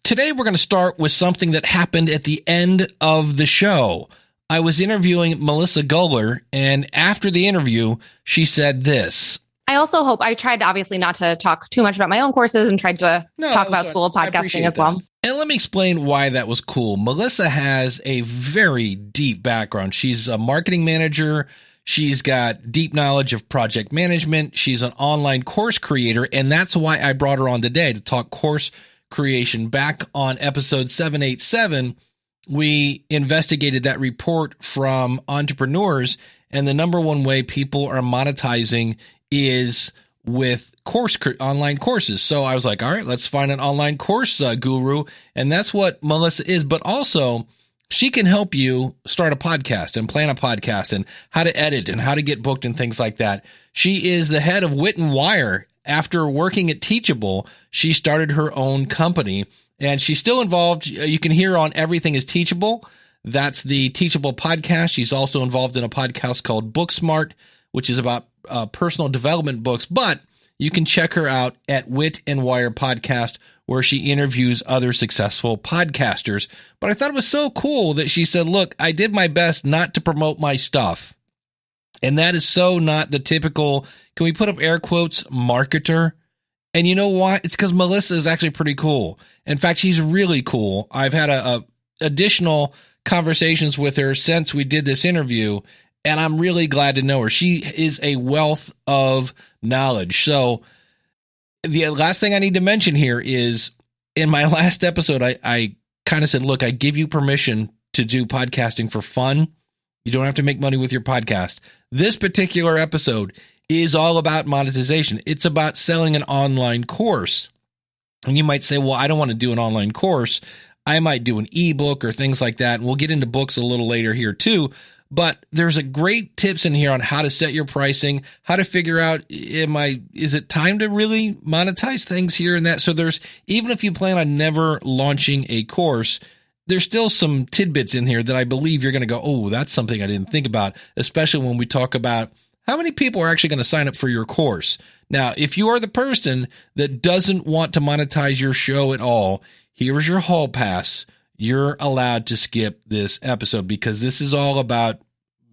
Today, we're going to start with something that happened at the end of the show. I was interviewing Mellisa Guller, and after the interview, she said this. I also hope I tried obviously not to talk too much about my own courses and tried to talk about School of Podcasting as well. And let me explain why that was cool. Mellisa has a very deep background. She's a marketing manager. She's got deep knowledge of project management. She's an online course creator, and that's why I brought her on today to talk course creation. Back on episode 787, we investigated that report from entrepreneurs, and the number one way people are monetizing is with online courses. So I was like, all right, let's find an online course guru. And that's what Mellisa is. But also, she can help you start a podcast and plan a podcast and how to edit and how to get booked and things like that. She is the head of Wit and Wire. After working at Teachable, she started her own company, and she's still involved. You can hear her on Everything is Teachable. That's the Teachable podcast. She's also involved in a podcast called Booksmart, which is about personal development books. But you can check her out at Wit and Wire Podcast, where she interviews other successful podcasters. But I thought it was so cool that she said, look, I did my best not to promote my stuff. And that is so not the typical, can we put up air quotes, marketer? And you know why? It's because Mellisa is actually pretty cool. In fact, she's really cool. I've had additional conversations with her since we did this interview, and I'm really glad to know her. She is a wealth of knowledge. So the last thing I need to mention here is in my last episode, I kind of said, look, I give you permission to do podcasting for fun. You don't have to make money with your podcast. This particular episode is all about monetization. It's about selling an online course. And you might say, well, I don't want to do an online course. I might do an ebook or things like that. And we'll get into books a little later here too. But there's a great tips in here on how to set your pricing, how to figure out, is it time to really monetize things here and that? So there's, even if you plan on never launching a course, there's still some tidbits in here that I believe you're going to go, oh, that's something I didn't think about, especially when we talk about how many people are actually going to sign up for your course. Now, if you are the person that doesn't want to monetize your show at all, here's your hall pass. You're allowed to skip this episode because this is all about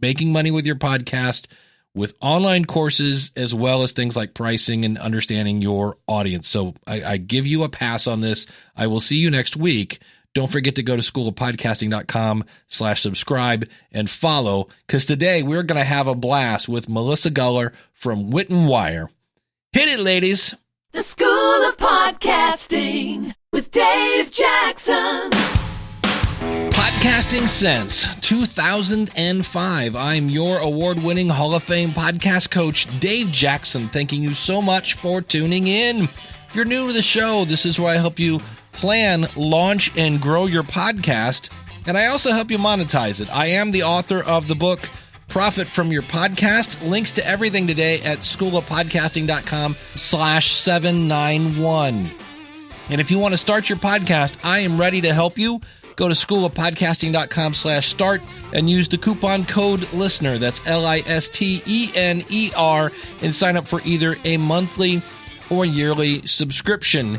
making money with your podcast, with online courses, as well as things like pricing and understanding your audience. So I give you a pass on this. I will see you next week. Don't forget to go to schoolofpodcasting.com/subscribe and follow, because today we're going to have a blast with Mellisa Guller from Wit and Wire. Hit it, ladies. The School of Podcasting with Dave Jackson. Podcasting since 2005. I'm your award-winning Hall of Fame podcast coach, Dave Jackson. Thanking you so much for tuning in. If you're new to the show, this is where I help you plan, launch, and grow your podcast. And I also help you monetize it. I am the author of the book, Profit from Your Podcast. Links to everything today at schoolofpodcasting.com/791. And if you want to start your podcast, I am ready to help you. Go to schoolofpodcasting.com/start and use the coupon code LISTENER. That's LISTENER, and sign up for either a monthly or yearly subscription.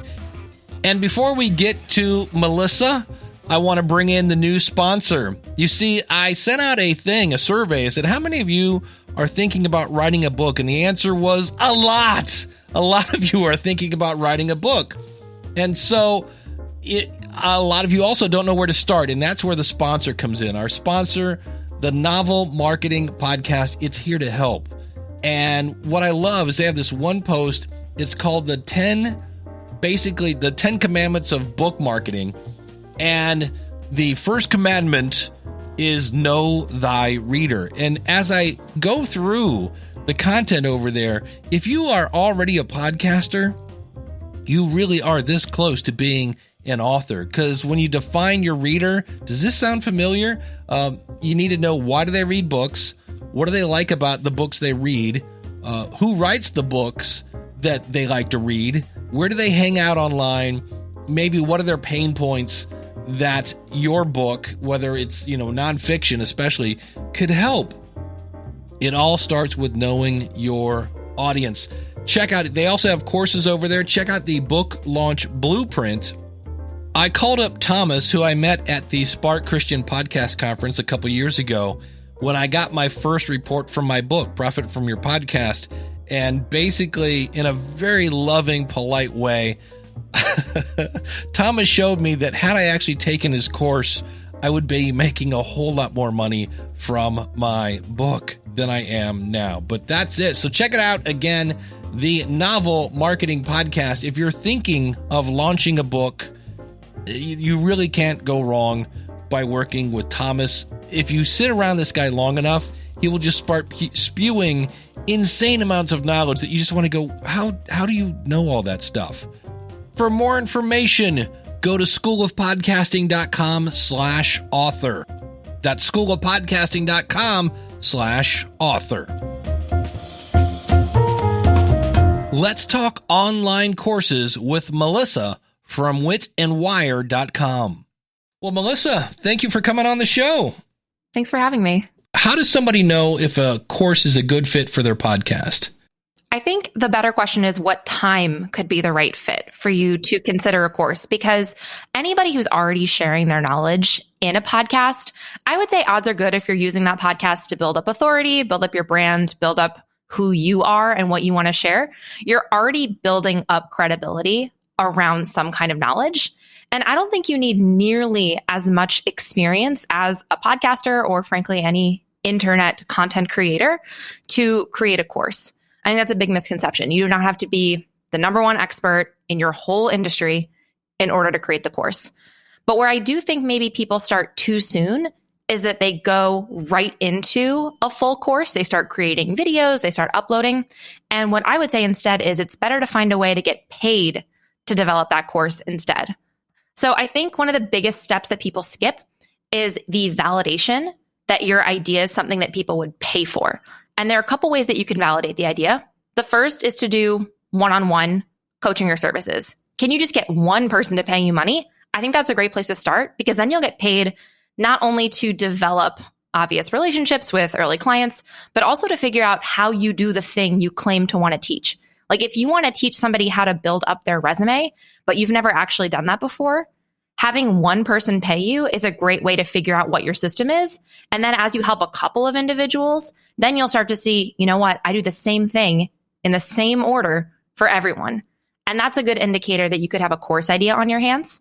And before we get to Mellisa, I want to bring in the new sponsor. You see, I sent out a survey. I said, how many of you are thinking about writing a book? And the answer was a lot. A lot of you are thinking about writing a book. And so a lot of you also don't know where to start. And that's where the sponsor comes in. Our sponsor, the Novel Marketing Podcast, it's here to help. And what I love is they have this one post. It's called the 10 commandments of book marketing. And the first commandment is know thy reader. And as I go through the content over there, if you are already a podcaster, you really are this close to being an author. Because when you define your reader, does this sound familiar? You need to know, why do they read books? What do they like about the books they read? Who writes the books that they like to read? Where do they hang out online? Maybe what are their pain points that your book, whether it's, nonfiction especially, could help? It all starts with knowing your audience. Check out, they also have courses over there. Check out the Book Launch Blueprint. I called up Thomas, who I met at the Spark Christian Podcast Conference a couple years ago when I got my first report from my book, Profit from Your Podcast. And basically, in a very loving, polite way, Thomas showed me that had I actually taken his course, I would be making a whole lot more money from my book than I am now. But that's it. So check it out again, the Novel Marketing Podcast. If you're thinking of launching a book, you really can't go wrong by working with Thomas. If you sit around this guy long enough, he will just start spewing insane amounts of knowledge that you just want to go, how do you know all that stuff? For more information, go to schoolofpodcasting.com/author. That's schoolofpodcasting.com/author. Let's talk online courses with Mellisa from witandwire.com. Well, Mellisa, thank you for coming on the show. Thanks for having me. How does somebody know if a course is a good fit for their podcast? I think the better question is what time could be the right fit for you to consider a course, because anybody who's already sharing their knowledge in a podcast, I would say odds are good if you're using that podcast to build up authority, build up your brand, build up who you are and what you want to share. You're already building up credibility around some kind of knowledge. And I don't think you need nearly as much experience as a podcaster or frankly, any internet content creator to create a course. I think that's a big misconception. You do not have to be the number one expert in your whole industry in order to create the course. But where I do think maybe people start too soon is that they go right into a full course. They start creating videos, they start uploading. And what I would say instead is it's better to find a way to get paid to develop that course instead. So I think one of the biggest steps that people skip is the validation that your idea is something that people would pay for. And there are a couple ways that you can validate the idea. The first is to do one-on-one coaching or services. Can you just get one person to pay you money? I think that's a great place to start, because then you'll get paid not only to develop obvious relationships with early clients, but also to figure out how you do the thing you claim to want to teach. Like if you want to teach somebody how to build up their resume, but you've never actually done that before, having one person pay you is a great way to figure out what your system is. And then as you help a couple of individuals, then you'll start to see, you know what, I do the same thing in the same order for everyone. And that's a good indicator that you could have a course idea on your hands.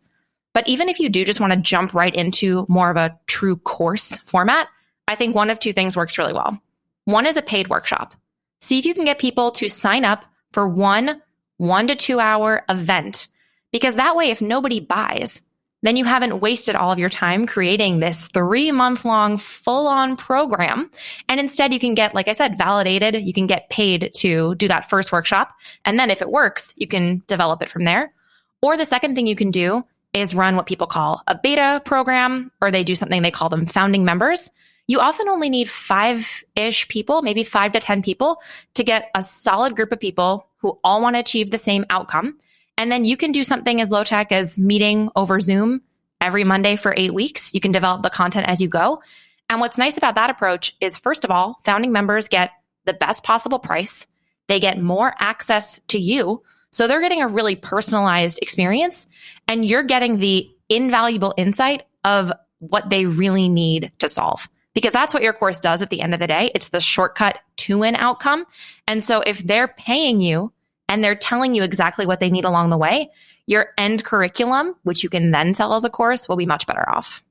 But even if you do just want to jump right into more of a true course format, I think one of two things works really well. One is a paid workshop. See if you can get people to sign up for one to 2 hour event, because that way, if nobody buys, then you haven't wasted all of your time creating this 3-month-long full-on program. And instead you can get, like I said, validated. You can get paid to do that first workshop. And then if it works, you can develop it from there. Or the second thing you can do is run what people call a beta program, or they do something they call them founding members. You often only need 5-ish people, maybe 5 to 10 people, to get a solid group of people who all want to achieve the same outcome. And then you can do something as low tech as meeting over Zoom every Monday for 8 weeks. You can develop the content as you go. And what's nice about that approach is, first of all, founding members get the best possible price. They get more access to you. So they're getting a really personalized experience, and you're getting the invaluable insight of what they really need to solve. Because that's what your course does at the end of the day. It's the shortcut to an outcome. And so if they're paying you and they're telling you exactly what they need along the way, your end curriculum, which you can then sell as a course, will be much better off.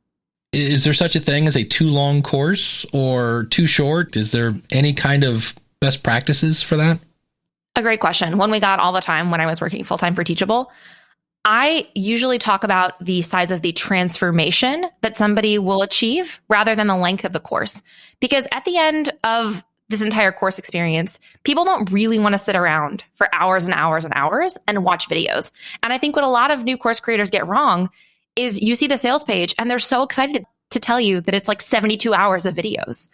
Is there such a thing as a too long course or too short? Is there any kind of best practices for that? A great question. One we got all the time when I was working full-time for Teachable. I usually talk about the size of the transformation that somebody will achieve rather than the length of the course. Because at the end of this entire course experience, people don't really want to sit around for hours and hours and hours and watch videos. And I think what a lot of new course creators get wrong is you see the sales page and they're so excited to tell you that it's like 72 hours of videos.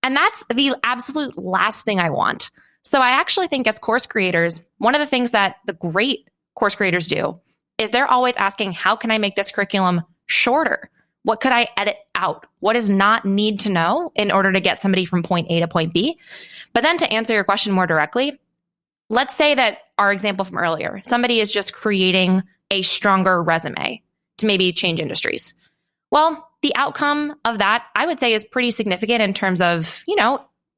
And that's the absolute last thing I want. So I actually think as course creators, one of the things that the great course creators do is they're always asking, how can I make this curriculum shorter? What could I edit out? What does not need to know in order to get somebody from point A to point B? But then to answer your question more directly, let's say that our example from earlier, somebody is just creating a stronger resume. to maybe change industries. Well, the outcome of that, I would say, is pretty significant in terms of,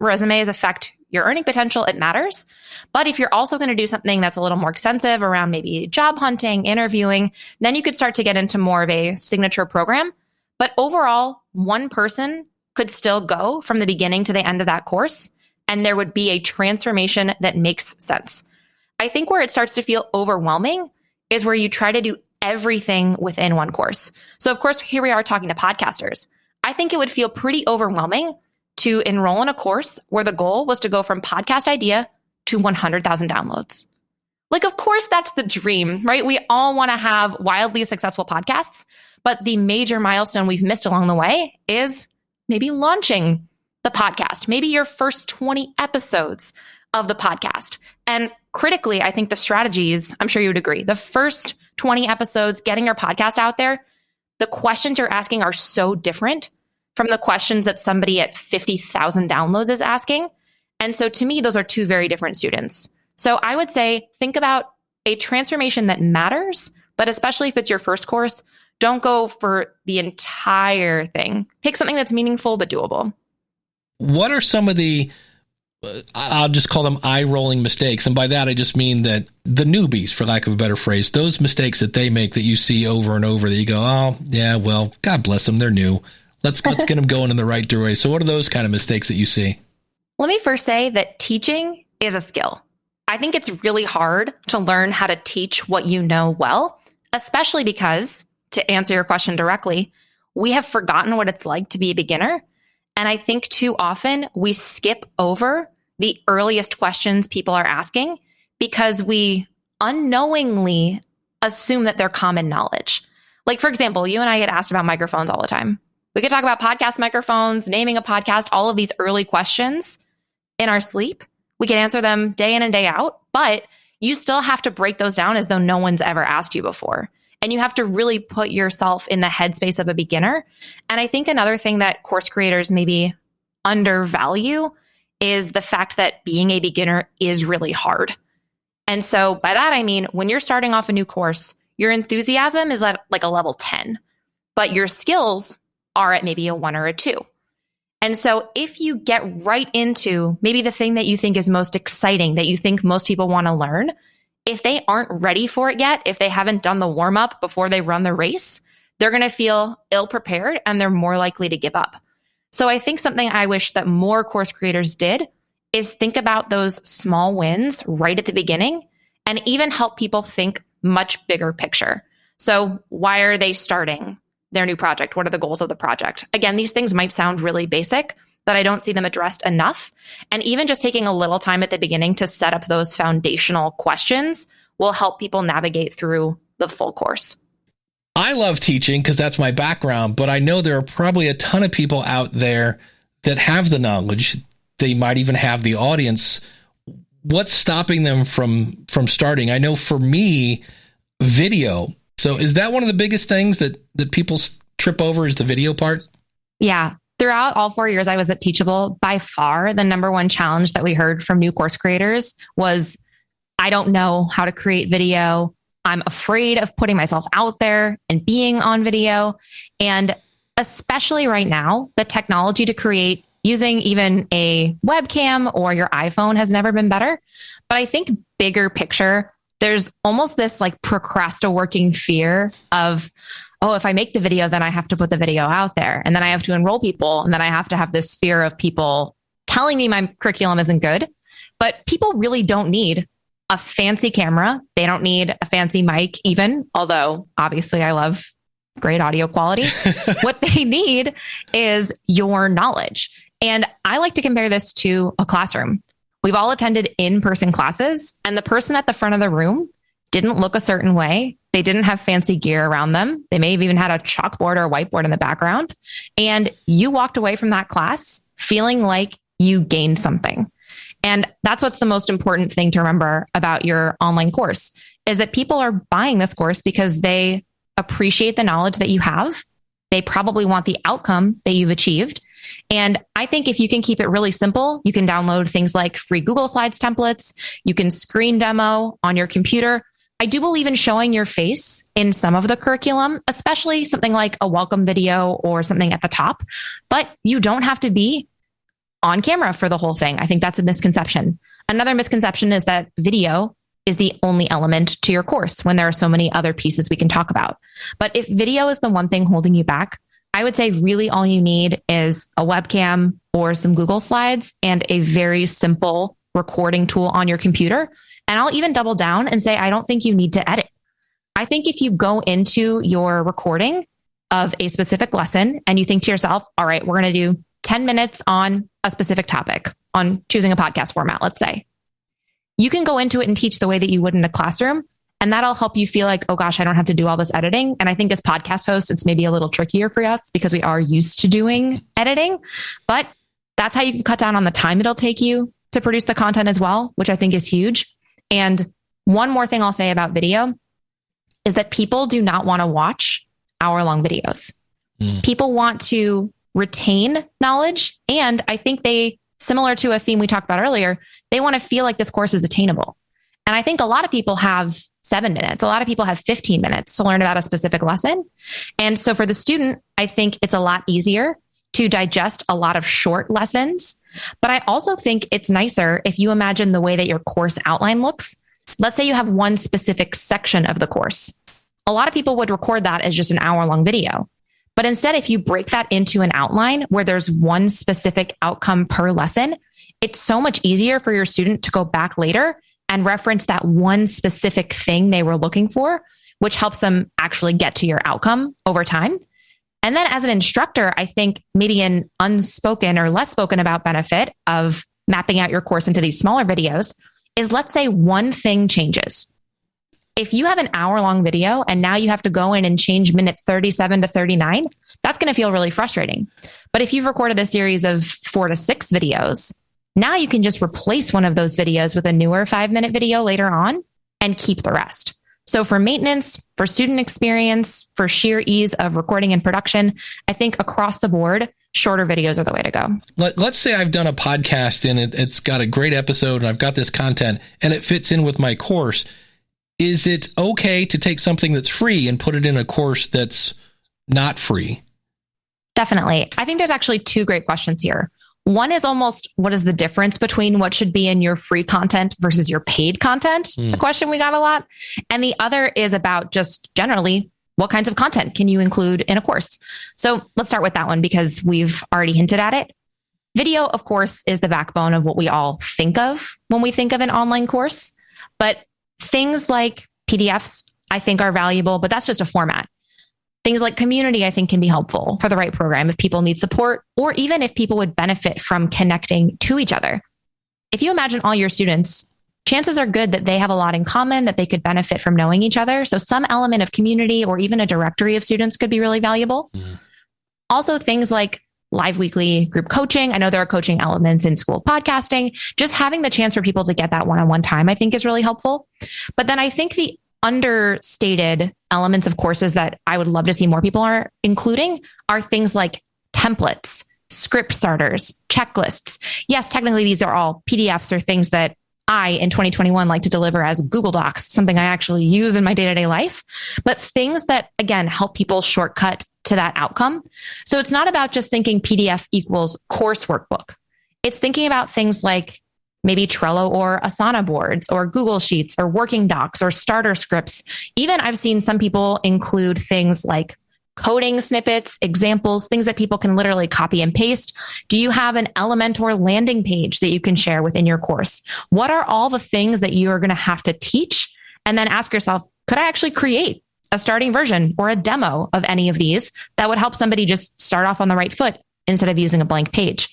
resumes affect your earning potential. It matters. But if you're also going to do something that's a little more extensive around maybe job hunting, interviewing, then you could start to get into more of a signature program. But overall, one person could still go from the beginning to the end of that course, and there would be a transformation that makes sense. I think where it starts to feel overwhelming is where you try to do everything within one course. So of course, here we are talking to podcasters. I think it would feel pretty overwhelming to enroll in a course where the goal was to go from podcast idea to 100,000 downloads. Like, of course, that's the dream, right? We all want to have wildly successful podcasts, but the major milestone we've missed along the way is maybe launching the podcast, maybe your first 20 episodes of the podcast. And critically, I think the strategies, I'm sure you would agree, the first 20 episodes, getting your podcast out there, the questions you're asking are so different from the questions that somebody at 50,000 downloads is asking. And so to me, those are two very different students. So I would say, think about a transformation that matters, but especially if it's your first course, don't go for the entire thing. Pick something that's meaningful but doable. What are some of the, I'll just call them eye-rolling mistakes. And by that, I just mean that the newbies, for lack of a better phrase, those mistakes that they make that you see over and over that you go, oh, yeah, well, God bless them. They're new. Let's get them going in the right direction. So what are those kind of mistakes that you see? Let me first say that teaching is a skill. I think it's really hard to learn how to teach what you know well, especially because, to answer your question directly, we have forgotten what it's like to be a beginner. And I think too often we skip over the earliest questions people are asking because we unknowingly assume that they're common knowledge. Like, for example, you and I get asked about microphones all the time. We could talk about podcast microphones, naming a podcast, all of these early questions in our sleep. We can answer them day in and day out, but you still have to break those down as though no one's ever asked you before. And you have to really put yourself in the headspace of a beginner. And I think another thing that course creators maybe undervalue is the fact that being a beginner is really hard. And so by that, I mean, when you're starting off a new course, your enthusiasm is at like a level 10, but your skills are at maybe a 1 or a 2. And so if you get right into maybe the thing that you think is most exciting, that you think most people want to learn, if they aren't ready for it yet, if they haven't done the warm up before they run the race, they're going to feel ill prepared and they're more likely to give up. So I think something I wish that more course creators did is think about those small wins right at the beginning and even help people think much bigger picture. So why are they starting their new project? What are the goals of the project? Again, these things might sound really basic, but I don't see them addressed enough. And even just taking a little time at the beginning to set up those foundational questions will help people navigate through the full course. I love teaching because that's my background, but I know there are probably a ton of people out there that have the knowledge. They might even have the audience. What's stopping them from starting? I know for me, video. So is that one of the biggest things that people trip over, is the video part? Yeah. Throughout all 4 years I was at Teachable, by far, the number one challenge that we heard from new course creators was, I don't know how to create video. I'm afraid of putting myself out there and being on video. And especially right now, the technology to create using even a webcam or your iPhone has never been better. But I think bigger picture, there's almost this like procrastinating fear of, oh, if I make the video, then I have to put the video out there. And then I have to enroll people. And then I have to have this fear of people telling me my curriculum isn't good. But people really don't need a fancy camera. They don't need a fancy mic even, although obviously I love great audio quality. What they need is your knowledge. And I like to compare this to a classroom. We've all attended in-person classes, and the person at the front of the room didn't look a certain way. They didn't have fancy gear around them. They may have even had a chalkboard or a whiteboard in the background. And you walked away from that class feeling like you gained something. And that's what's the most important thing to remember about your online course, is that people are buying this course because they appreciate the knowledge that you have. They probably want the outcome that you've achieved. And I think if you can keep it really simple, you can download things like free Google Slides templates. You can screen demo on your computer. I do believe in showing your face in some of the curriculum, especially something like a welcome video or something at the top, but you don't have to be on camera for the whole thing. I think that's a misconception. Another misconception is that video is the only element to your course when there are so many other pieces we can talk about. But if video is the one thing holding you back, I would say really all you need is a webcam or some Google Slides and a very simple recording tool on your computer. And I'll even double down and say, I don't think you need to edit. I think if you go into your recording of a specific lesson and you think to yourself, all right, we're going to do 10 minutes on a specific topic, on choosing a podcast format, let's say. You can go into it and teach the way that you would in a classroom. And that'll help you feel like, oh gosh, I don't have to do all this editing. And I think as podcast hosts, it's maybe a little trickier for us because we are used to doing editing. But that's how you can cut down on the time it'll take you to produce the content as well, which I think is huge. And one more thing I'll say about video is that people do not want to watch hour-long videos. People want to retain knowledge. And I think similar to a theme we talked about earlier, they want to feel like this course is attainable. And I think a lot of people have 7 minutes. A lot of people have 15 minutes to learn about a specific lesson. And so for the student, I think it's a lot easier to digest a lot of short lessons. But I also think it's nicer if you imagine the way that your course outline looks. Let's say you have one specific section of the course. A lot of people would record that as just an hour-long video. But instead, if you break that into an outline where there's one specific outcome per lesson, it's so much easier for your student to go back later and reference that one specific thing they were looking for, which helps them actually get to your outcome over time. And then as an instructor, I think maybe an unspoken or less spoken about benefit of mapping out your course into these smaller videos is, let's say one thing changes. If you have an hour-long video and now you have to go in and change minute 37 to 39, that's going to feel really frustrating. But if you've recorded a series of 4 to 6 videos, now you can just replace one of those videos with a newer 5-minute video later on and keep the rest. So for maintenance, for student experience, for sheer ease of recording and production, I think across the board, shorter videos are the way to go. Let's say I've done a podcast and it's got a great episode and I've got this content and it fits in with my course. Is it okay to take something that's free and put it in a course that's not free? Definitely. I think there's actually 2 great questions here. One is almost, what is the difference between what should be in your free content versus your paid content? A question we got a lot. And the other is about just generally, what kinds of content can you include in a course? So let's start with that one because we've already hinted at it. Video, of course, is the backbone of what we all think of when we think of an online course. But things like PDFs, I think are valuable, but that's just a format. Things like community, I think, can be helpful for the right program if people need support, or even if people would benefit from connecting to each other. If you imagine all your students, chances are good that they have a lot in common, that they could benefit from knowing each other. So some element of community or even a directory of students could be really valuable. Also, things like live weekly group coaching. I know there are coaching elements in school podcasting. Just having the chance for people to get that one-on-one time, I think, is really helpful. But then I think the understated elements of courses that I would love to see more people are including are things like templates, script starters, checklists. Yes, technically these are all PDFs or things that I in 2021 like to deliver as Google Docs, something I actually use in my day-to-day life, but things that, again, help people shortcut to that outcome. So it's not about just thinking PDF equals course workbook. It's thinking about things like maybe Trello or Asana boards or Google Sheets or working docs or starter scripts. Even I've seen some people include things like coding snippets, examples, things that people can literally copy and paste. Do you have an Elementor landing page that you can share within your course? What are all the things that you are going to have to teach? And then ask yourself, could I actually create a starting version or a demo of any of these that would help somebody just start off on the right foot instead of using a blank page?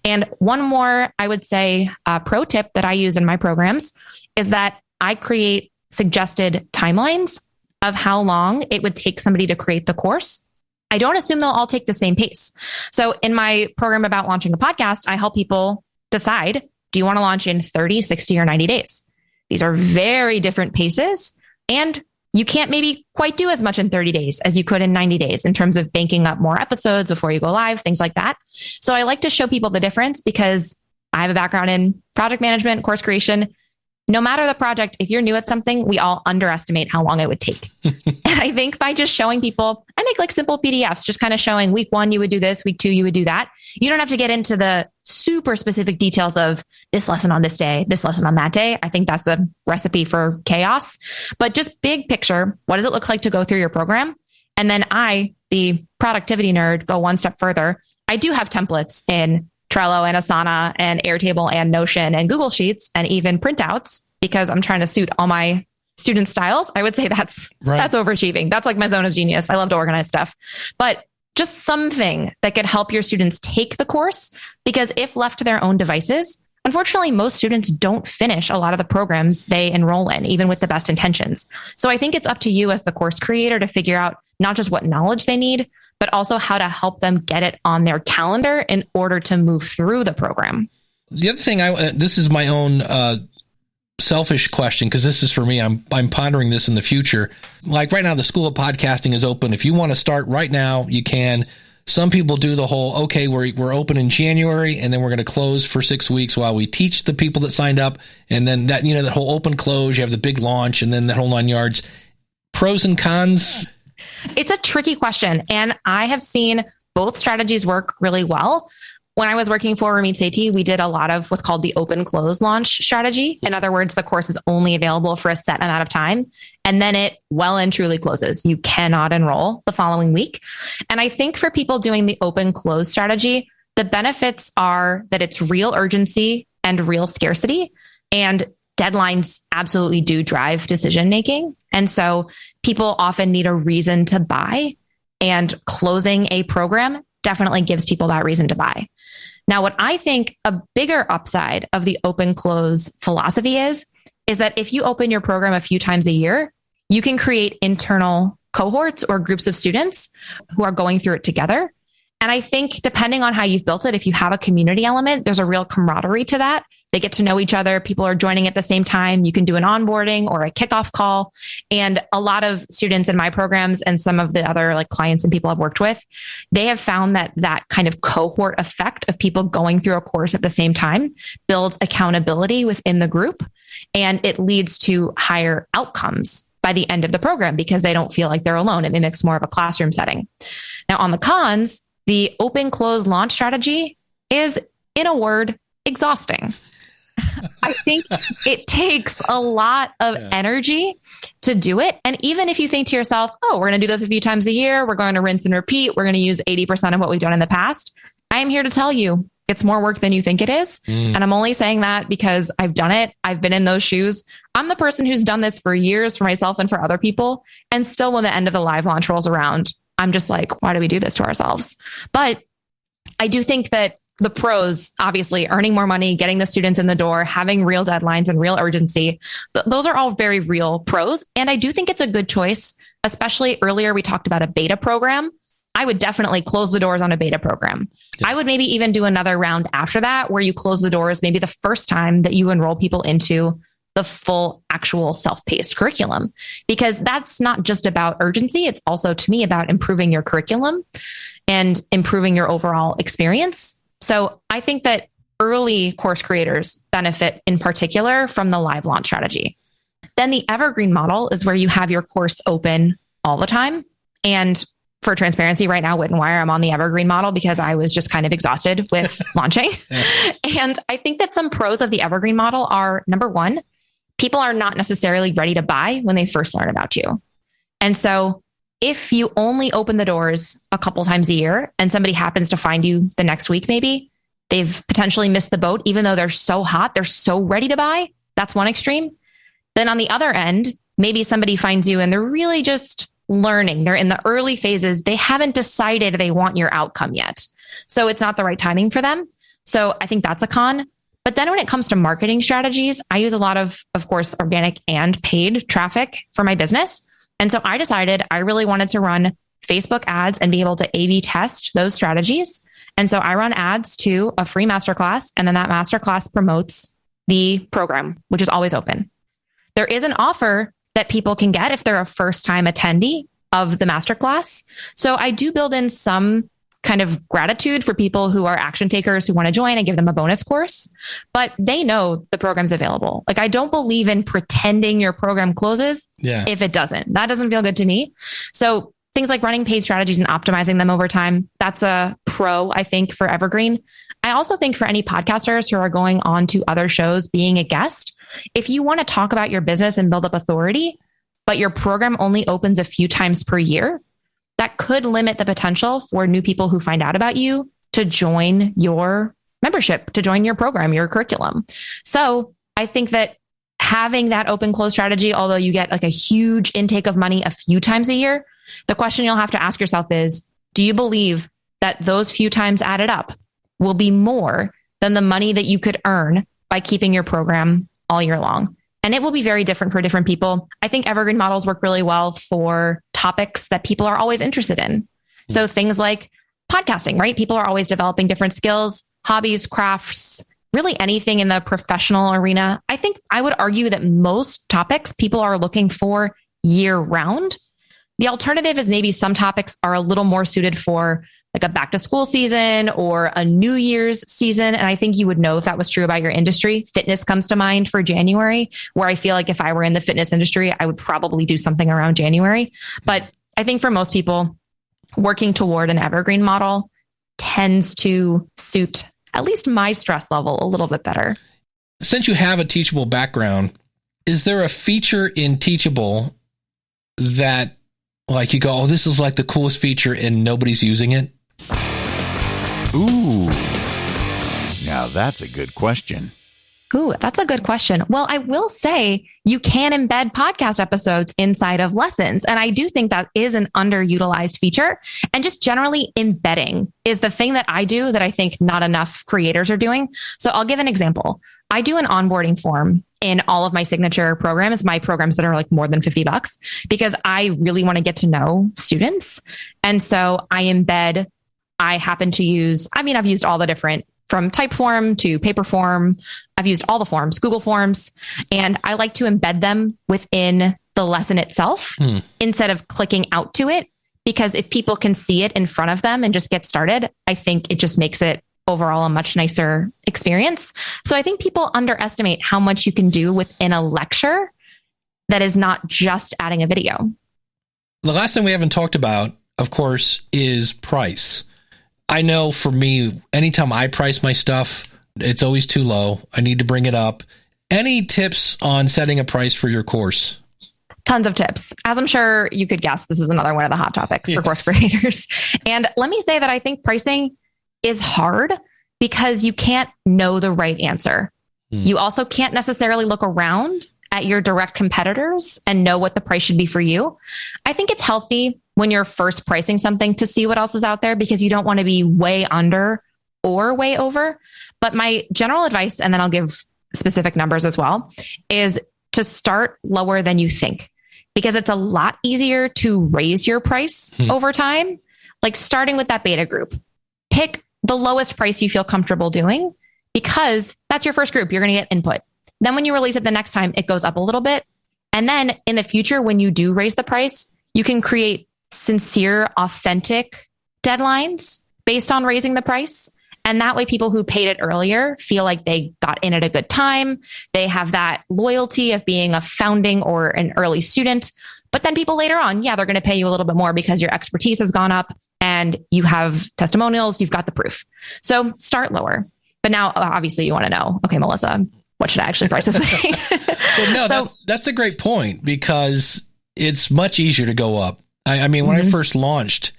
And one more, I would say, pro tip that I use in my programs is that I create suggested timelines of how long it would take somebody to create the course. I don't assume they'll all take the same pace. So in my program about launching a podcast, I help people decide, do you want to launch in 30, 60, or 90 days? These are very different paces. And you can't maybe quite do as much in 30 days as you could in 90 days in terms of banking up more episodes before you go live, things like that. So I like to show people the difference because I have a background in project management, course creation. no matter the project, if you're new at something, we all underestimate how long it would take. And I think by just showing people, I make like simple PDFs, just kind of showing week 1, you would do this, week 2, you would do that. You don't have to get into the super specific details of this lesson on this day, this lesson on that day. I think that's a recipe for chaos, but just big picture. What does it look like to go through your program? And then I, the productivity nerd, go one step further. I do have templates in Trello and Asana and Airtable and Notion and Google Sheets and even printouts because I'm trying to suit all my student styles. I would say that's overachieving. That's like my zone of genius. I love to organize stuff, but just something that could help your students take the course, because if left to their own devices, unfortunately, most students don't finish a lot of the programs they enroll in, even with the best intentions. So I think it's up to you as the course creator to figure out not just what knowledge they need, but also how to help them get it on their calendar in order to move through the program. The other thing, this is my own selfish question, because this is for me. I'm pondering this in the future. Like right now, the School of Podcasting is open. If you want to start right now, you can. Some people do the whole, okay, we're open in January and then we're going to close for 6 weeks while we teach the people that signed up. And then that, that whole open close, you have the big launch and then that whole 9 yards. Pros and cons. It's a tricky question. And I have seen both strategies work really well. When I was working for Ramit Sethi, we did a lot of what's called the open close launch strategy. In other words, the course is only available for a set amount of time, and then it well and truly closes. You cannot enroll the following week. And I think for people doing the open close strategy, the benefits are that it's real urgency and real scarcity, and deadlines absolutely do drive decision making. And so people often need a reason to buy, and closing a program definitely gives people that reason to buy. Now, what I think a bigger upside of the open close philosophy is that if you open your program a few times a year, you can create internal cohorts or groups of students who are going through it together. And I think depending on how you've built it, if you have a community element, there's a real camaraderie to that. They get to know each other. People are joining at the same time. You can do an onboarding or a kickoff call. And a lot of students in my programs and some of the other like clients and people I've worked with, they have found that kind of cohort effect of people going through a course at the same time builds accountability within the group. And it leads to higher outcomes by the end of the program because they don't feel like they're alone. It mimics more of a classroom setting. Now, on the cons, the open close launch strategy is, in a word, exhausting. I think it takes a lot of energy to do it. And even if you think to yourself, oh, we're going to do this a few times a year, we're going to rinse and repeat, we're going to use 80% of what we've done in the past, I am here to tell you it's more work than you think it is. And I'm only saying that because I've done it. I've been in those shoes. I'm the person who's done this for years for myself and for other people. And still when the end of the live launch rolls around, I'm just like, why do we do this to ourselves? But I do think that the pros, obviously earning more money, getting the students in the door, having real deadlines and real urgency, those are all very real pros. And I do think it's a good choice, especially earlier we talked about a beta program. I would definitely close the doors on a beta program. Yeah. I would maybe even do another round after that where you close the doors maybe the first time that you enroll people into the full actual self-paced curriculum, because that's not just about urgency. It's also, to me, about improving your curriculum and improving your overall experience. So I think that early course creators benefit in particular from the live launch strategy. Then the evergreen model is where you have your course open all the time. And for transparency, right now, Wit and Wire, I'm on the evergreen model because I was just kind of exhausted with launching. And I think that some pros of the evergreen model are, number one, people are not necessarily ready to buy when they first learn about you. And so if you only open the doors a couple times a year and somebody happens to find you the next week, maybe they've potentially missed the boat, even though they're so hot, they're so ready to buy. That's one extreme. Then on the other end, maybe somebody finds you and they're really just learning. They're in the early phases. They haven't decided they want your outcome yet. So it's not the right timing for them. So I think that's a con. But then when it comes to marketing strategies, I use a lot of course, organic and paid traffic for my business. And so I decided I really wanted to run Facebook ads and be able to A/B test those strategies. And so I run ads to a free masterclass, and then that masterclass promotes the program, which is always open. There is an offer that people can get if they're a first-time attendee of the masterclass. So I do build in some kind of gratitude for people who are action takers who want to join and give them a bonus course, but they know the program's available. Like, I don't believe in pretending your program closes if it doesn't. That doesn't feel good to me. So things like running paid strategies and optimizing them over time, that's a pro, I think, for Evergreen. I also think for any podcasters who are going on to other shows, being a guest, if you want to talk about your business and build up authority, but your program only opens a few times per year, that could limit the potential for new people who find out about you to join your membership, to join your program, your curriculum. So I think that having that open close strategy, although you get like a huge intake of money a few times a year, the question you'll have to ask yourself is, do you believe that those few times added up will be more than the money that you could earn by keeping your program all year long? And it will be very different for different people. I think evergreen models work really well for topics that people are always interested in. So things like podcasting, right? People are always developing different skills, hobbies, crafts, really anything in the professional arena. I think I would argue that most topics people are looking for year round. The alternative is maybe some topics are a little more suited for like a back to school season or a New Year's season. And I think you would know if that was true about your industry. Fitness comes to mind for January, where I feel like if I were in the fitness industry, I would probably do something around January. But I think for most people, working toward an evergreen model tends to suit at least my stress level a little bit better. Since you have a Teachable background, is there a feature in Teachable that like you go, oh, this is like the coolest feature and nobody's using it? Ooh, now that's a good question. Ooh, that's a good question. Well, I will say you can embed podcast episodes inside of lessons. And I do think that is an underutilized feature. And just generally embedding is the thing that I do that I think not enough creators are doing. So I'll give an example. I do an onboarding form in all of my signature programs, my programs that are like more than $50, because I really want to get to know students. And so I happen to use, I've used all the different, from Typeform to Paperform. I've used all the forms, Google Forms, and I like to embed them within the lesson itself instead of clicking out to it, because if people can see it in front of them and just get started, I think it just makes it overall a much nicer experience. So I think people underestimate how much you can do within a lecture that is not just adding a video. The last thing we haven't talked about, of course, is price. I know for me, anytime I price my stuff, it's always too low. I need to bring it up. Any tips on setting a price for your course? Tons of tips. As I'm sure you could guess, this is another one of the hot topics for course creators. And let me say that I think pricing is hard because you can't know the right answer. You also can't necessarily look around at your direct competitors and know what the price should be for you. I think it's healthy when you're first pricing something to see what else is out there, because you don't want to be way under or way over. But my general advice, and then I'll give specific numbers as well, is to start lower than you think, because it's a lot easier to raise your price over time. Like starting with that beta group, pick the lowest price you feel comfortable doing, because that's your first group. You're going to get input. Then when you release it the next time, it goes up a little bit. And then in the future, when you do raise the price, you can create sincere, authentic deadlines based on raising the price. And that way, people who paid it earlier feel like they got in at a good time. They have that loyalty of being a founding or an early student. But then people later on, they're going to pay you a little bit more because your expertise has gone up and you have testimonials, you've got the proof. So start lower. But now, obviously, you want to know, okay, Mellisa, what should I actually price this thing? Well, no, that's a great point, because it's much easier to go up. I mean, when I first launched,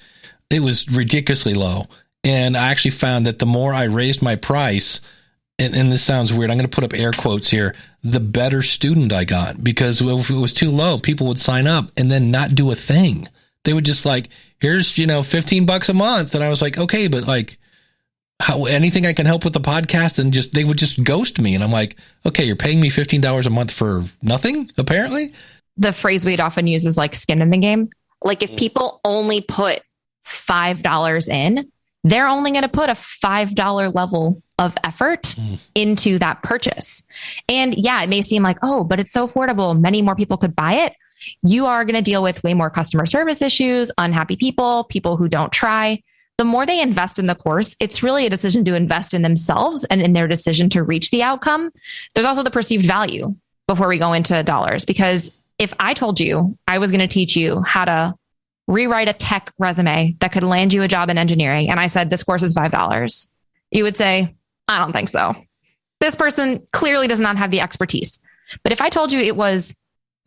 it was ridiculously low. And I actually found that the more I raised my price, and this sounds weird, I'm going to put up air quotes here, the better student I got, because if it was too low, people would sign up and then not do a thing. They would just like, here's, $15 a month. And I was like, okay, but like, anything I can help with the podcast, and they would just ghost me. And I'm like, okay, you're paying me $15 a month for nothing, apparently. The phrase we'd often use is like skin in the game. Like if people only put $5 in, they're only going to put a $5 level of effort into that purchase. And it may seem like, oh, but it's so affordable, many more people could buy it. You are going to deal with way more customer service issues, unhappy people who don't try. the more they invest in the course, it's really a decision to invest in themselves and in their decision to reach the outcome. There's also the perceived value before we go into dollars, because if I told you I was going to teach you how to rewrite a tech resume that could land you a job in engineering, and I said, this course is $5, you would say, I don't think so. This person clearly does not have the expertise. But if I told you it was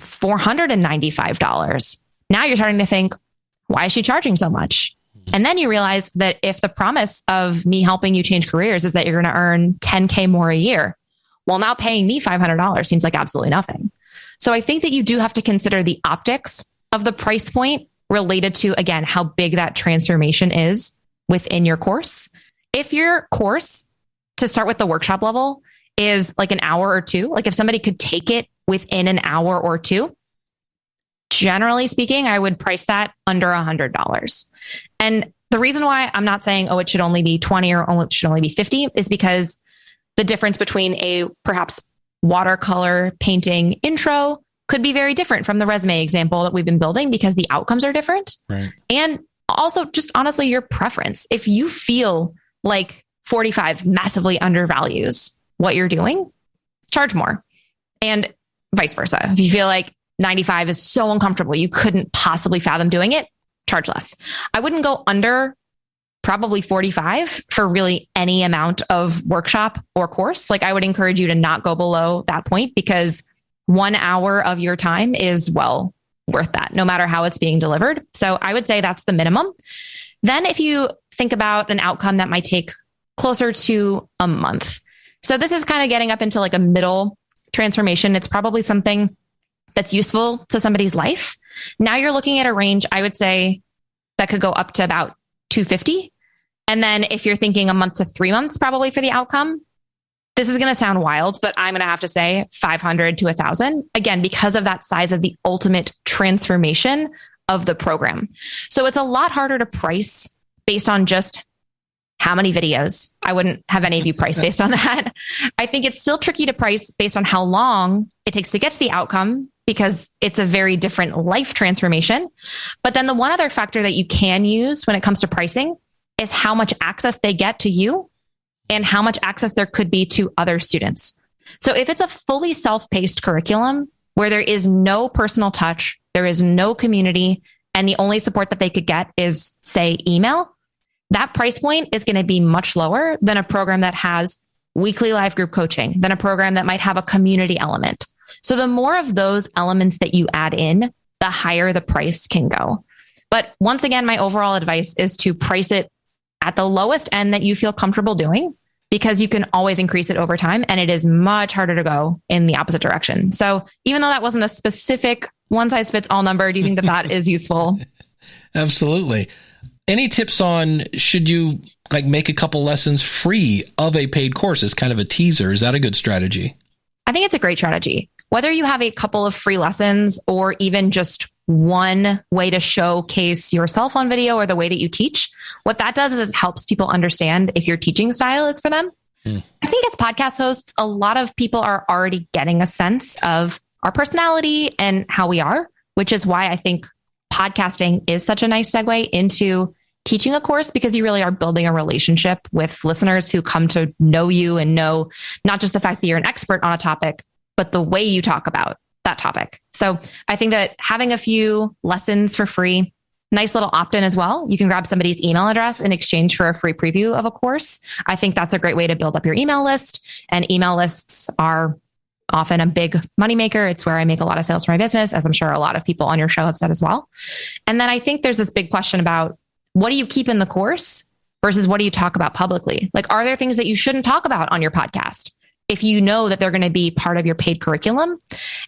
$495, now you're starting to think, why is she charging so much? And then you realize that if the promise of me helping you change careers is that you're going to earn 10K more a year, well, now paying me $500 seems like absolutely nothing. So I think that you do have to consider the optics of the price point related to, again, how big that transformation is within your course. If your course, to start with the workshop level, is like an hour or two, like if somebody could take it within an hour or two, generally speaking, I would price that under $100. And the reason why I'm not saying, oh, it should only be 20 or it should only be 50 is because the difference between a perhaps watercolor painting intro could be very different from the resume example that we've been building, because the outcomes are different. Right. And also just honestly, your preference. If you feel like 45 massively undervalues what you're doing, charge more, and vice versa. If you feel like 95 is so uncomfortable, you couldn't possibly fathom doing it, charge less. I wouldn't go under probably 45 for really any amount of workshop or course. Like I would encourage you to not go below that point, because 1 hour of your time is well worth that, no matter how it's being delivered. So I would say that's the minimum. Then if you think about an outcome that might take closer to a month. So this is kind of getting up into like a middle transformation. It's probably something that's useful to somebody's life. Now you're looking at a range, I would say, that could go up to about $250. And then if you're thinking a month to 3 months, probably for the outcome, this is going to sound wild, but I'm going to have to say 500 to 1,000, again, because of that size of the ultimate transformation of the program. So it's a lot harder to price based on just how many videos. I wouldn't have any of you price based on that. I think it's still tricky to price based on how long it takes to get to the outcome, because it's a very different life transformation. But then the one other factor that you can use when it comes to pricing is how much access they get to you and how much access there could be to other students. So if it's a fully self-paced curriculum where there is no personal touch, there is no community, and the only support that they could get is, say, email, that price point is going to be much lower than a program that has weekly live group coaching, than a program that might have a community element. So the more of those elements that you add in, the higher the price can go. But once again, my overall advice is to price it at the lowest end that you feel comfortable doing, because you can always increase it over time. And it is much harder to go in the opposite direction. So even though that wasn't a specific one size fits all number, do you think that that is useful? Absolutely. Any tips on, should you like make a couple lessons free of a paid course as kind of a teaser? Is that a good strategy? I think it's a great strategy. Whether you have a couple of free lessons or even just one way to showcase yourself on video or the way that you teach, what that does is it helps people understand if your teaching style is for them. I think as podcast hosts, a lot of people are already getting a sense of our personality and how we are, which is why I think podcasting is such a nice segue into teaching a course, because you really are building a relationship with listeners who come to know you and know not just the fact that you're an expert on a topic, but the way you talk about that topic. So I think that having a few lessons for free, nice little opt-in as well. You can grab somebody's email address in exchange for a free preview of a course. I think that's a great way to build up your email list. And email lists are often a big moneymaker. It's where I make a lot of sales for my business, as I'm sure a lot of people on your show have said as well. And then I think there's this big question about, what do you keep in the course versus what do you talk about publicly? Like, are there things that you shouldn't talk about on your podcast if you know that they're going to be part of your paid curriculum?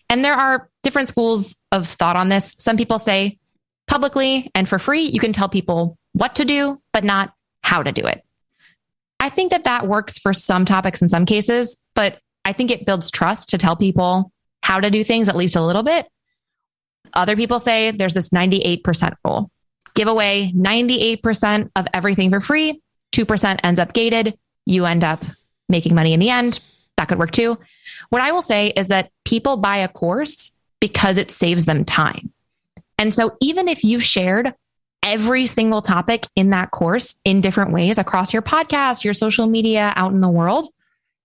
And there are different schools of thought on this. Some people say publicly and for free, you can tell people what to do, but not how to do it. I think that that works for some topics in some cases, but I think it builds trust to tell people how to do things, at least a little bit. Other people say there's this 98% rule. Give away 98% of everything for free. 2% ends up gated. You end up making money in the end. That could work too. What I will say is that people buy a course because it saves them time. And so even if you've shared every single topic in that course in different ways across your podcast, your social media, out in the world.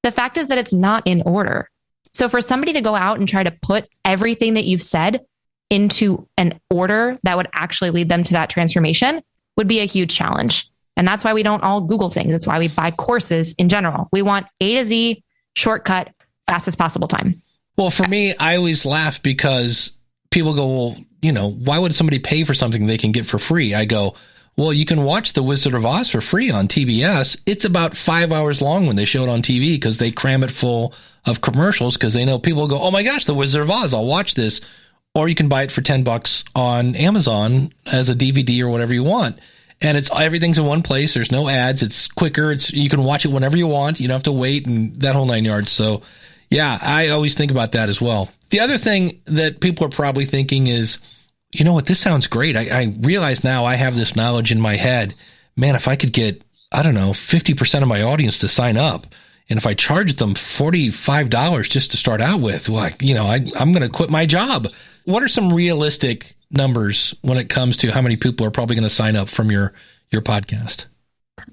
The fact is that it's not in order. So for somebody to go out and try to put everything that you've said into an order that would actually lead them to that transformation would be a huge challenge. And that's why we don't all Google things. It's why we buy courses in general. We want A to Z, shortcut, fastest possible time. Well, for me, I always laugh because people go, well, you know, why would somebody pay for something they can get for free? I go, well, you can watch The Wizard of Oz for free on TBS. It's about 5 hours long when they show it on TV because they cram it full of commercials because they know people go, oh my gosh, The Wizard of Oz, I'll watch this. Or you can buy it for $10 on Amazon as a DVD or whatever you want. And everything's in one place. There's no ads. It's quicker. You can watch it whenever you want. You don't have to wait and that whole 9 yards. So yeah, I always think about that as well. The other thing that people are probably thinking is, you know what, this sounds great. I realize now I have this knowledge in my head. Man, if I could get, 50% of my audience to sign up, and if I charge them $45 just to start out with, well, I'm going to quit my job. What are some realistic numbers when it comes to how many people are probably going to sign up from your podcast?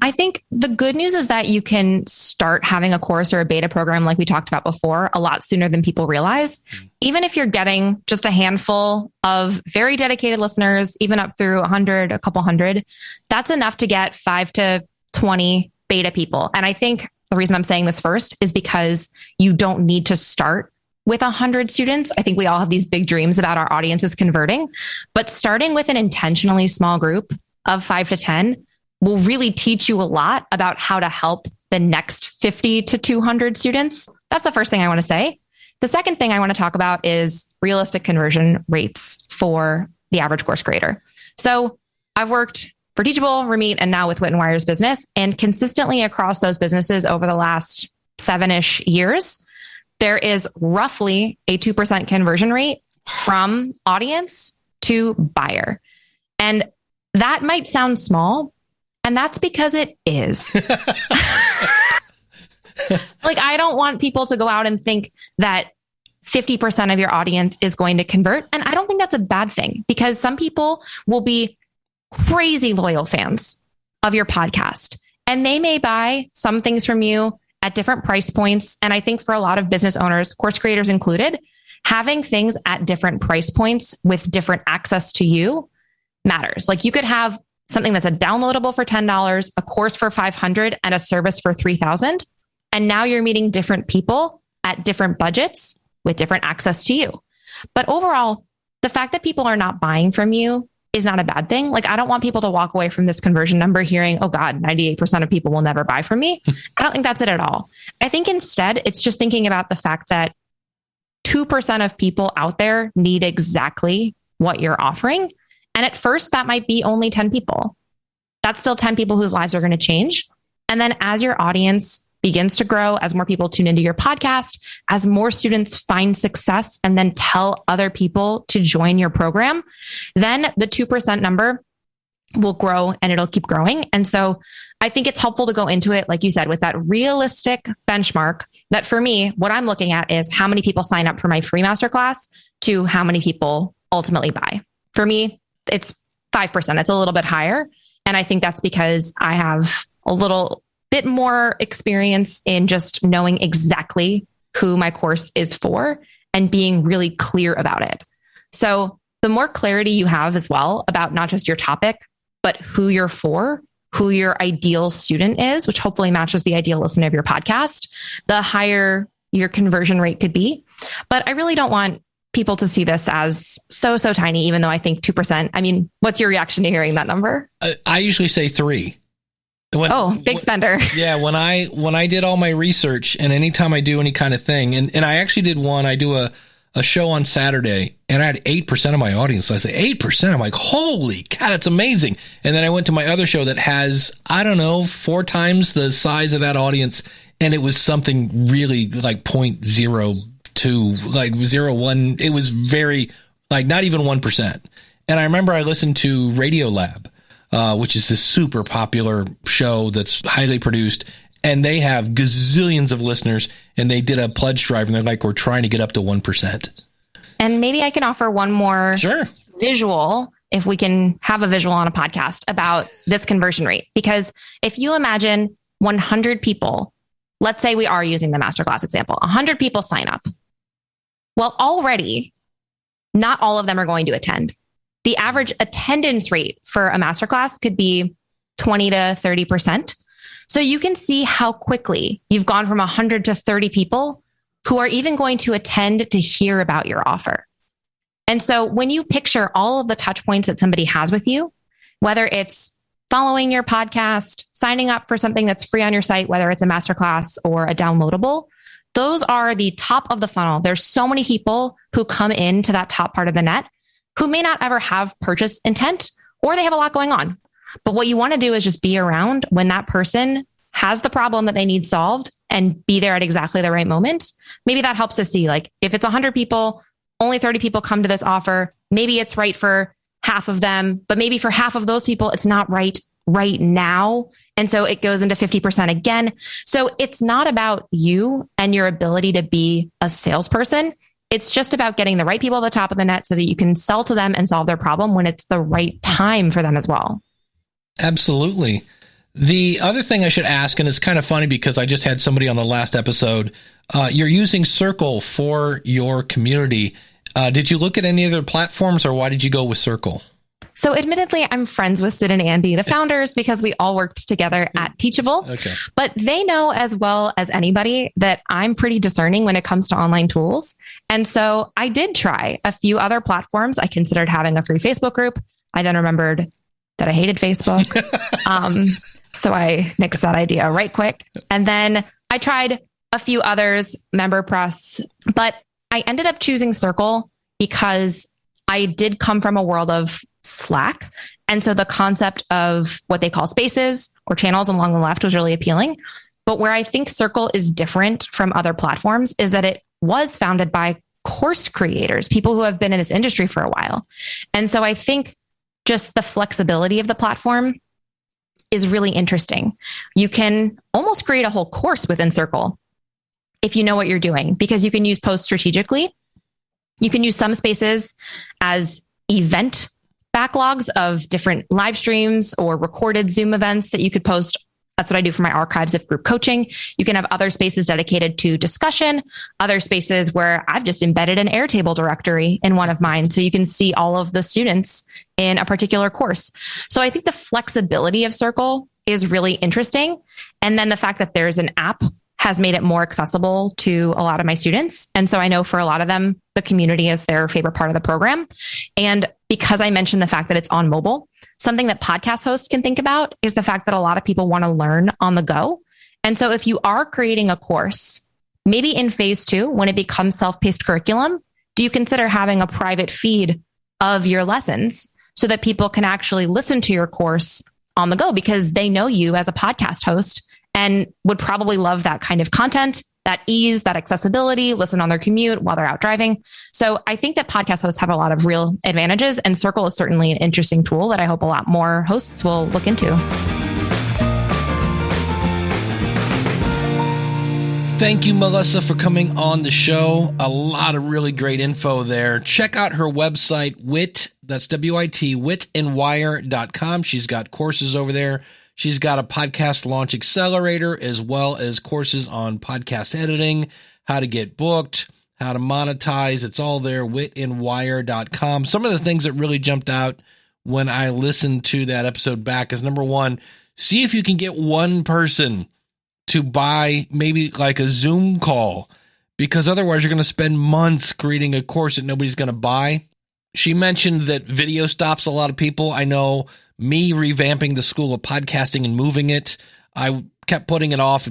I think the good news is that you can start having a course or a beta program like we talked about before a lot sooner than people realize. Even if you're getting just a handful of very dedicated listeners, even up through 100, a couple hundred, that's enough to get 5 to 20 beta people. And I think the reason I'm saying this first is because you don't need to start with 100 students. I think we all have these big dreams about our audiences converting, but starting with an intentionally small group of 5 to 10 will really teach you a lot about how to help the next 50 to 200 students. That's the first thing I want to say. The second thing I want to talk about is realistic conversion rates for the average course creator. So I've worked for Teachable, Remete, and now with Wit & Wire's business, and consistently across those businesses over the last 7-ish years, there is roughly a 2% conversion rate from audience to buyer. And that might sound small, and that's because it is. Like, I don't want people to go out and think that 50% of your audience is going to convert. And I don't think that's a bad thing, because some people will be crazy loyal fans of your podcast, and they may buy some things from you at different price points. And I think for a lot of business owners, course creators included, having things at different price points with different access to you matters. Like, you could have something that's a downloadable for $10, a course for $500, and a service for $3,000. And now you're meeting different people at different budgets with different access to you. But overall, the fact that people are not buying from you is not a bad thing. Like, I don't want people to walk away from this conversion number hearing, oh God, 98% of people will never buy from me. I don't think that's it at all. I think instead, it's just thinking about the fact that 2% of people out there need exactly what you're offering. And at first, that might be only 10 people. That's still 10 people whose lives are going to change. And then as your audience begins to grow, as more people tune into your podcast, as more students find success and then tell other people to join your program, then the 2% number will grow and it'll keep growing. And so I think it's helpful to go into it, like you said, with that realistic benchmark that for me, what I'm looking at is how many people sign up for my free masterclass to how many people ultimately buy. For me, it's 5%. It's a little bit higher. And I think that's because I have a little bit more experience in just knowing exactly who my course is for and being really clear about it. So the more clarity you have as well about not just your topic, but who you're for, who your ideal student is, which hopefully matches the ideal listener of your podcast, the higher your conversion rate could be. But I really don't want people to see this as so tiny, even though I think 2%. I mean, what's your reaction to hearing that number? I usually say 3. Big spender. Yeah. When I did all my research, and anytime I do any kind of thing, and I actually did one, I do a show on Saturday, and I had 8% of my audience. So I say 8%. I'm like, holy cow, that's amazing. And then I went to my other show that has, 4 times the size of that audience. And it was something really like 0.02, like 0.1. It was very, like, not even 1%. And I remember I listened to Radio Lab, which is this super popular show that's highly produced, and they have gazillions of listeners, and they did a pledge drive, and they're like, we're trying to get up to 1%. And maybe I can offer one more Sure. visual if we can have a visual on a podcast about this conversion rate. Because if you imagine 100 people, let's say we are using the masterclass example, 100 people sign up. Well, already, not all of them are going to attend. The average attendance rate for a masterclass could be 20 to 30%. So you can see how quickly you've gone from 100 to 30 people who are even going to attend to hear about your offer. And so when you picture all of the touch points that somebody has with you, whether it's following your podcast, signing up for something that's free on your site, whether it's a masterclass or a downloadable, those are the top of the funnel. There's so many people who come into that top part of the net who may not ever have purchase intent, or they have a lot going on. But what you want to do is just be around when that person has the problem that they need solved and be there at exactly the right moment. Maybe that helps to see, like, if it's 100 people, only 30 people come to this offer, maybe it's right for half of them, but maybe for half of those people, it's not right now. And so it goes into 50% again. So it's not about you and your ability to be a salesperson. It's just about getting the right people at the top of the net so that you can sell to them and solve their problem when it's the right time for them as well. Absolutely. The other thing I should ask, and it's kind of funny because I just had somebody on the last episode, you're using Circle for your community. Did you look at any other platforms, or why did you go with Circle? So admittedly, I'm friends with Sid and Andy, the founders, because we all worked together at Teachable. Okay. But they know as well as anybody that I'm pretty discerning when it comes to online tools. And so I did try a few other platforms. I considered having a free Facebook group. I then remembered that I hated Facebook. So I nixed that idea right quick. And then I tried a few others, MemberPress, but I ended up choosing Circle because I did come from a world of Slack. And so the concept of what they call spaces or channels along the left was really appealing. But where I think Circle is different from other platforms is that it was founded by course creators, people who have been in this industry for a while. And so I think just the flexibility of the platform is really interesting. You can almost create a whole course within Circle if you know what you're doing, because you can use posts strategically. You can use some spaces as event backlogs of different live streams or recorded Zoom events that you could post. That's what I do for my archives of group coaching. You can have other spaces dedicated to discussion, other spaces where I've just embedded an Airtable directory in one of mine so you can see all of the students in a particular course. So I think the flexibility of Circle is really interesting. And then the fact that there's an app has made it more accessible to a lot of my students. And so I know for a lot of them, the community is their favorite part of the program. And because I mentioned the fact that it's on mobile, something that podcast hosts can think about is the fact that a lot of people want to learn on the go. And so if you are creating a course, maybe in phase 2, when it becomes self-paced curriculum, do you consider having a private feed of your lessons so that people can actually listen to your course on the go because they know you as a podcast host and would probably love that kind of content, that ease, that accessibility, listen on their commute while they're out driving. So I think that podcast hosts have a lot of real advantages, and Circle is certainly an interesting tool that I hope a lot more hosts will look into. Thank you, Mellisa, for coming on the show. A lot of really great info there. Check out her website, that's WIT, witandwire.com. She's got courses over there. She's got a podcast launch accelerator, as well as courses on podcast editing, how to get booked, how to monetize. It's all there, witandwire.com. Some of the things that really jumped out when I listened to that episode back is, number one, see if you can get one person to buy maybe like a Zoom call, because otherwise you're going to spend months creating a course that nobody's going to buy. She mentioned that video stops a lot of people. I know me revamping the School of Podcasting and moving it, I kept putting it off,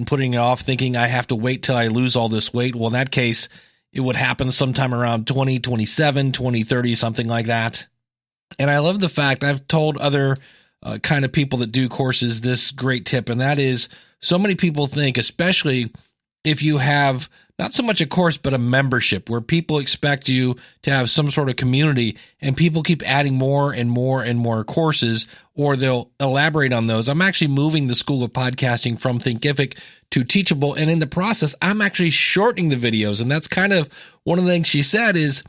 thinking I have to wait till I lose all this weight. Well, in that case, it would happen sometime around 2027, 2030, something like that. And I love the fact I've told other kind of people that do courses this great tip, and that is, so many people think, especially if you have not so much a course, but a membership where people expect you to have some sort of community, and people keep adding more and more and more courses, or they'll elaborate on those. I'm actually moving the School of Podcasting from Thinkific to Teachable. And in the process, I'm actually shortening the videos. And that's kind of one of the things she said is,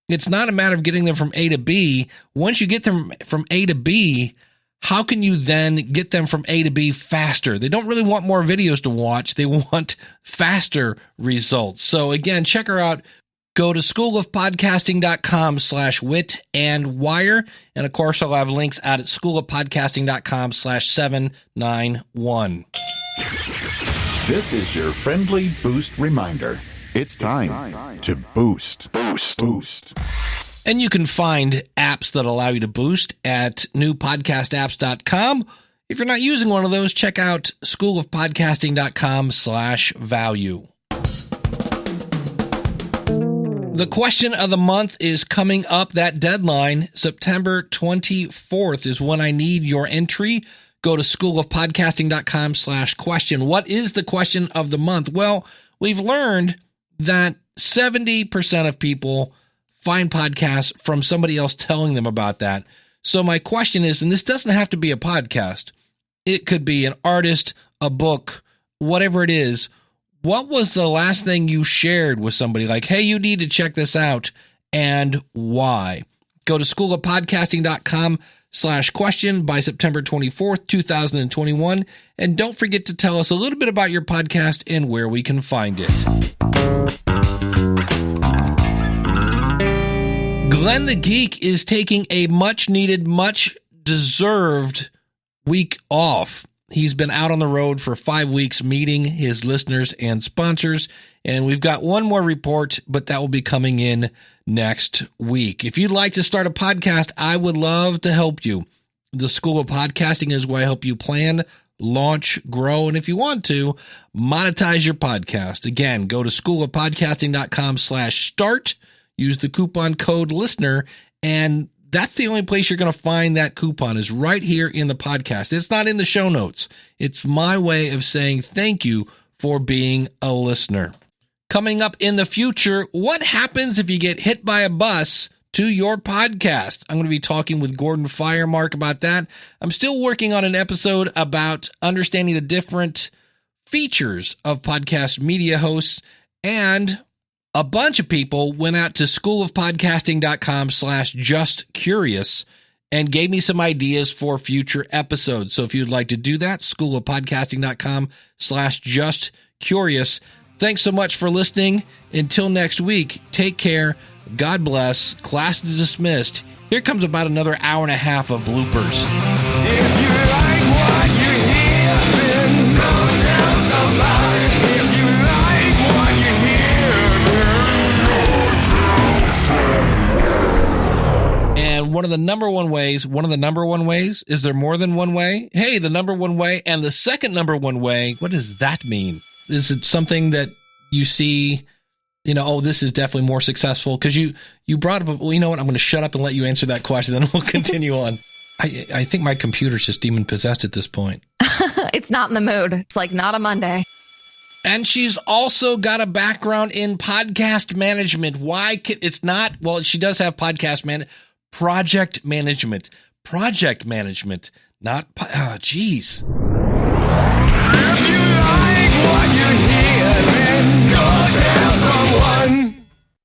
It's not a matter of getting them from A to B. Once you get them from A to B, how can you then get them from A to B faster? They don't really want more videos to watch. They want faster results. So again, check her out. Go to schoolofpodcasting.com/wit and wire. And of course, I'll have links out at schoolofpodcasting.com/791. This is your friendly boost reminder. It's time to boost. And you can find apps that allow you to boost at newpodcastapps.com. If you're not using one of those, check out schoolofpodcasting.com/value. The question of the month is coming up. That deadline, September 24th, is when I need your entry. Go to schoolofpodcasting.com/question. What is the question of the month? Well, we've learned that 70% of people find podcasts from somebody else telling them about that. So my question is, and this doesn't have to be a podcast. It could be an artist, a book, whatever it is. What was the last thing you shared with somebody? Like, hey, you need to check this out, and why? Go to schoolofpodcasting.com/question by September 24th, 2021. And don't forget to tell us a little bit about your podcast and where we can find it. Glenn the Geek is taking a much needed, much deserved week off. He's been out on the road for 5 weeks meeting his listeners and sponsors. And we've got one more report, but that will be coming in next week. If you'd like to start a podcast, I would love to help you. The School of Podcasting is where I help you plan, launch, grow, and if you want to, monetize your podcast. Again, go to schoolofpodcasting.com/start. Use the coupon code LISTENER, and that's the only place you're going to find that coupon is right here in the podcast. It's not in the show notes. It's my way of saying thank you for being a listener. Coming up in the future, what happens if you get hit by a bus to your podcast? I'm going to be talking with Gordon Firemark about that. I'm still working on an episode about understanding the different features of podcast media hosts, and a bunch of people went out to schoolofpodcasting.com/justcurious and gave me some ideas for future episodes. So if you'd like to do that, schoolofpodcasting.com/justcurious. Thanks so much for listening. Until next week, take care. God bless. Class is dismissed. Here comes about another hour and a half of bloopers. If you like what you hear, then go tell somebody. If you like what you hear, and one of the number one ways, is there more than one way? Hey, the number one way and the second number one way, what does that mean? Is it something that you see, oh, this is definitely more successful? Because you brought up, well, you know what? I'm going to shut up and let you answer that question, then we'll continue on. I think my computer's just demon possessed at this point. It's not in the mood. It's like not a Monday. And she's also got a background in podcast management. She does have project management, not, geez.